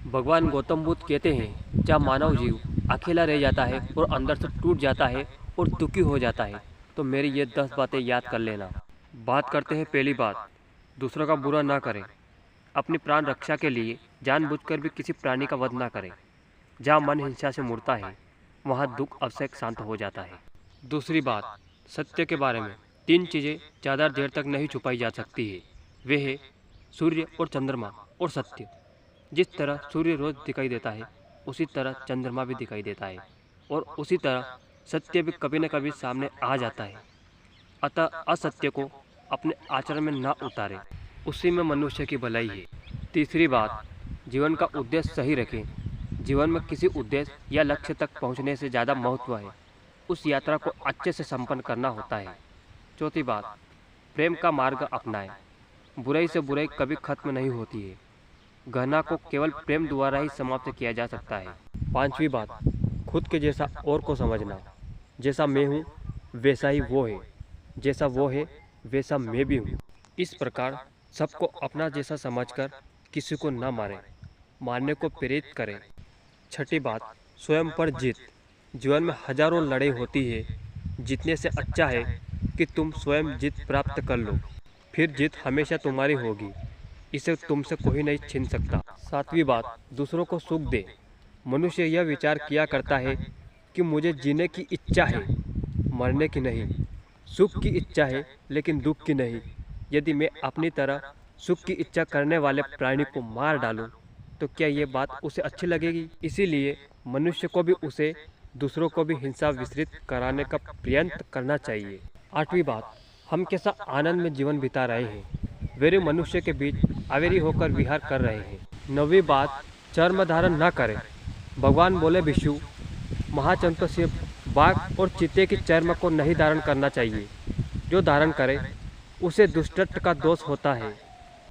भगवान गौतम बुद्ध कहते हैं, जब मानव जीव अकेला रह जाता है और अंदर से टूट जाता है और दुखी हो जाता है तो मेरी ये 10 बातें याद कर लेना। बात करते हैं पहली बात, दूसरों का बुरा ना करें। अपनी प्राण रक्षा के लिए जानबूझकर भी किसी प्राणी का वध ना करें। जहाँ मन हिंसा से मुड़ता है वहाँ दुख अवश्य शांत हो जाता है। दूसरी बात, सत्य के बारे में 3 चीज़ें ज़्यादा देर तक नहीं छुपाई जा सकती है। वे है सूर्य और चंद्रमा और सत्य। जिस तरह सूर्य रोज दिखाई देता है उसी तरह चंद्रमा भी दिखाई देता है और उसी तरह सत्य भी कभी न कभी सामने आ जाता है। अतः असत्य को अपने आचरण में ना उतारें, उसी में मनुष्य की भलाई है। तीसरी बात, जीवन का उद्देश्य सही रखें। जीवन में किसी उद्देश्य या लक्ष्य तक पहुंचने से ज़्यादा महत्व है उस यात्रा को अच्छे से संपन्न करना होता है। चौथी बात, प्रेम का मार्ग अपनाएं। बुराई से बुराई कभी खत्म नहीं होती है। घृणा को केवल प्रेम द्वारा ही समाप्त किया जा सकता है। पांचवी बात, खुद के जैसा और को समझना। जैसा मैं हूँ वैसा ही वो है, जैसा वो है वैसा मैं भी हूँ। इस प्रकार सबको अपना जैसा समझकर किसी को न मारें, मारने को प्रेरित करें। छठी बात, स्वयं पर जीत। जीवन में हजारों लड़ाई होती है, जीतने से अच्छा है कि तुम स्वयं जीत प्राप्त कर लो, फिर जीत हमेशा तुम्हारी होगी, इसे तुमसे कोई नहीं छीन सकता। सातवीं बात, दूसरों को सुख दे। मनुष्य यह विचार किया करता है कि मुझे जीने की इच्छा है, मरने की नहीं। सुख की इच्छा है लेकिन दुख की नहीं। यदि मैं अपनी तरह सुख की इच्छा करने वाले प्राणी को मार डालूं तो क्या ये बात उसे अच्छी लगेगी? इसीलिए मनुष्य को भी उसे दूसरों को भी हिंसा विस्तृत कराने का प्रयत्न करना चाहिए। आठवीं बात, हम कैसा आनंद में जीवन बिता रहे हैं, वेरे मनुष्य के बीच अवेरी होकर विहार कर रहे हैं। नौवीं बात, चर्म धारण न करें। भगवान बोले भिक्षु महाचंद्र से बाघ और चीते की चर्म को नहीं धारण करना चाहिए। जो धारण करे उसे दुष्टत्व का दोष होता है।